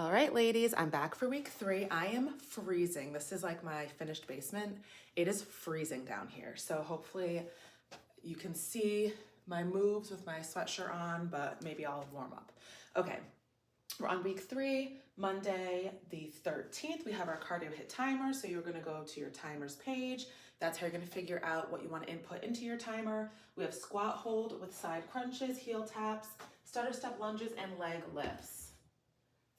All right, ladies, I'm back for week 3. I am freezing. This is like my finished basement. It is freezing down here. So hopefully you can see my moves with my sweatshirt on, but maybe I'll warm up. Okay, we're on week 3, Monday the 13th. We have our cardio hit timer. So you're gonna go to your timers page. That's how you're gonna figure out what you wanna input into your timer. We have squat hold with side crunches, heel taps, stutter step lunges, and leg lifts.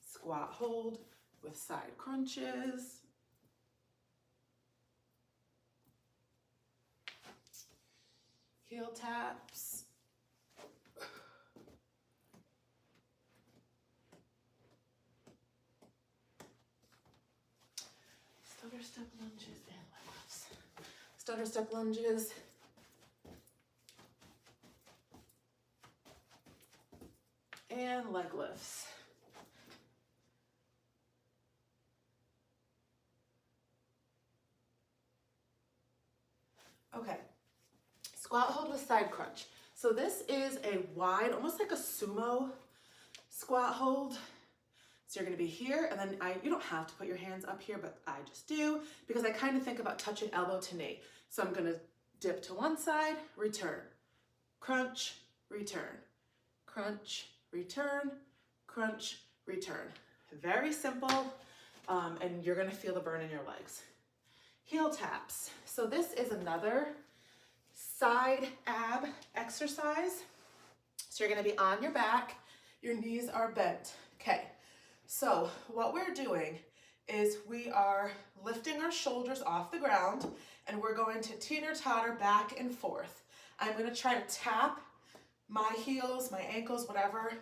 Squat hold with side crunches. Heel taps. Stutter step lunges and leg lifts. Stutter step lunges. And leg lifts. Okay, squat hold with side crunch. So this is a wide, almost like a sumo squat hold. So you're gonna be here, and then you don't have to put your hands up here, but I just do, because I kind of think about touching elbow to knee. So I'm gonna dip to one side, return, crunch, return, crunch, return, crunch, return. Very simple, and you're gonna feel the burn in your legs. Heel taps. So this is another side ab exercise. So you're gonna be on your back, your knees are bent. Okay, so what we're doing is we are lifting our shoulders off the ground, and we're going to teeter-totter back and forth. I'm gonna try to tap my heels, my ankles, whatever,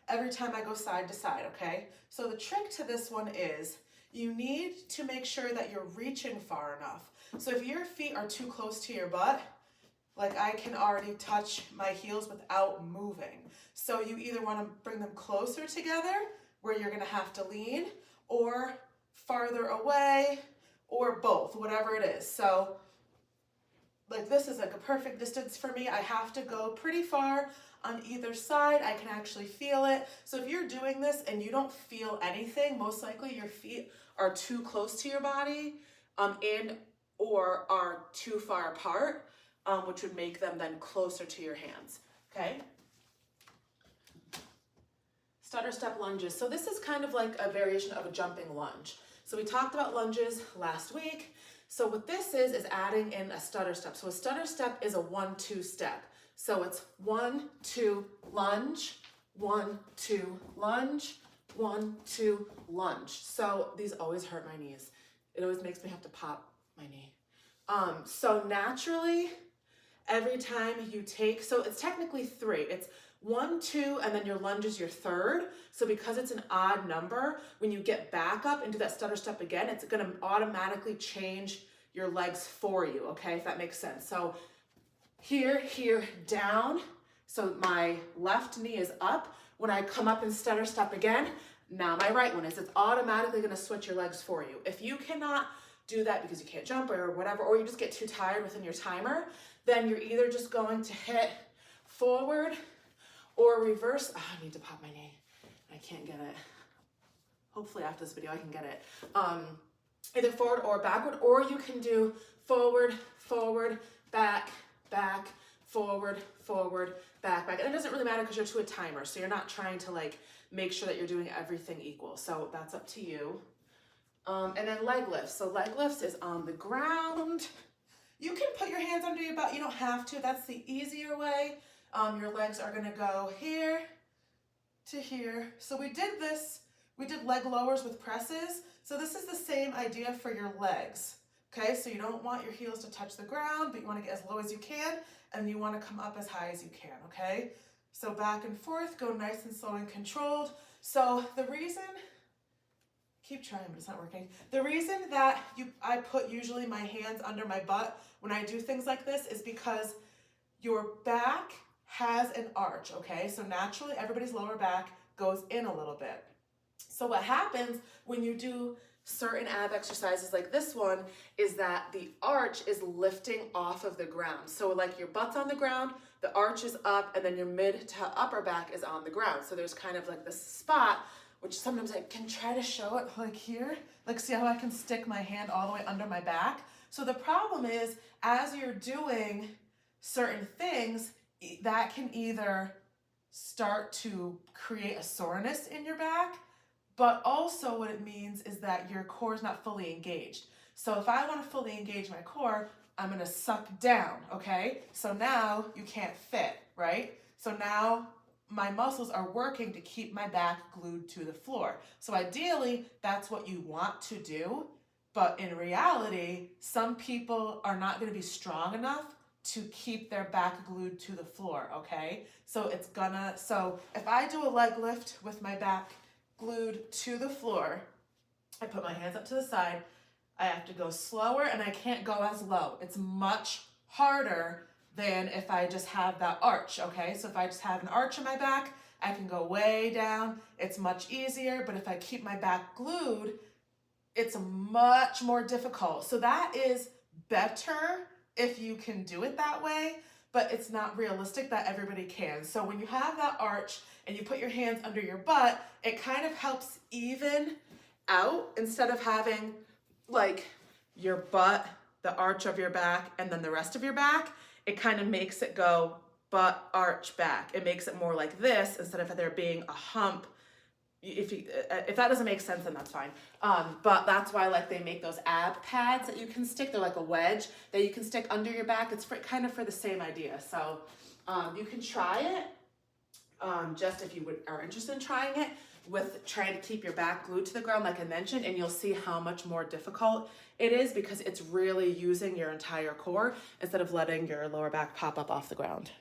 every time I go side to side, okay? So the trick to this one is you need to make sure that you're reaching far enough. So if your feet are too close to your butt, like I can already touch my heels without moving. So you either want to bring them closer together, where you're gonna have to lean, or farther away, or both, whatever it is. So like this is like a perfect distance for me. I have to go pretty far on either side. I can actually feel it. So if you're doing this and you don't feel anything, most likely your feet are too close to your body and or are too far apart, which would make them then closer to your hands, okay? Stutter step lunges. So this is kind of like a variation of a jumping lunge. So we talked about lunges last week. So what this is adding in a stutter step. So a stutter step is a 1-2 step. So it's 1, 2, lunge, 1, 2, lunge, 1, 2, lunge. So these always hurt my knees. It always makes me have to pop my knee. So naturally, every time you take, so it's technically 3. It's 1, 2, and then your lunge is your third. So because it's an odd number, when you get back up and do that stutter step again, it's gonna automatically change your legs for you, okay, if that makes sense. So here, here, down. So my left knee is up. When I come up and stutter step again, now my right one is. It's automatically gonna switch your legs for you. If you cannot do that because you can't jump or whatever, or you just get too tired within your timer, then you're either just going to hit forward or reverse. Oh, I need to pop my knee. I can't get it. Hopefully after this video I can get it. Either forward or backward, or you can do forward, forward, back, back, forward, forward, back, back. And it doesn't really matter because you're to a timer, so you're not trying to like make sure that you're doing everything equal. So that's up to you. And then leg lifts. So leg lifts is on the ground. You can put your hands under your butt. You don't have to. That's the easier way. Your legs are gonna go here to here. So we did this, we did leg lowers with presses. So this is the same idea for your legs. Okay, so you don't want your heels to touch the ground, but you wanna get as low as you can, and you wanna come up as high as you can, okay? So back and forth, go nice and slow and controlled. So the reason, keep trying, but it's not working. The reason that I put usually my hands under my butt when I do things like this is because your back has an arch, okay? So naturally, everybody's lower back goes in a little bit. So what happens when you do certain ab exercises like this one is that the arch is lifting off of the ground. So like your butt's on the ground, the arch is up, and then your mid to upper back is on the ground. So there's kind of like this spot which sometimes I can try to show it like here. Like, see how I can stick my hand all the way under my back? So the problem is, as you're doing certain things, that can either start to create a soreness in your back, but also what it means is that your core is not fully engaged. So if I want to fully engage my core, I'm going to suck down, okay? So now you can't fit, right? So now my muscles are working to keep my back glued to the floor. So ideally, that's what you want to do. But in reality, some people are not going to be strong enough to keep their back glued to the floor, okay? So if I do a leg lift with my back glued to the floor, I put my hands up to the side, I have to go slower and I can't go as low. It's much harder than if I just have that arch, okay? So if I just have an arch in my back, I can go way down. It's much easier, but if I keep my back glued, it's much more difficult. So that is better if you can do it that way, but it's not realistic that everybody can. So when you have that arch and you put your hands under your butt, it kind of helps even out instead of having like your butt, the arch of your back, and then the rest of your back. It kind of makes it go butt, arch, back. It makes it more like this instead of there being a hump. If that doesn't make sense, then that's fine. But that's why like they make those ab pads that you can stick. They're like a wedge that you can stick under your back. It's kind of for the same idea. So you can try it just if you are interested in trying it with trying to keep your back glued to the ground like I mentioned, and you'll see how much more difficult it is because it's really using your entire core instead of letting your lower back pop up off the ground.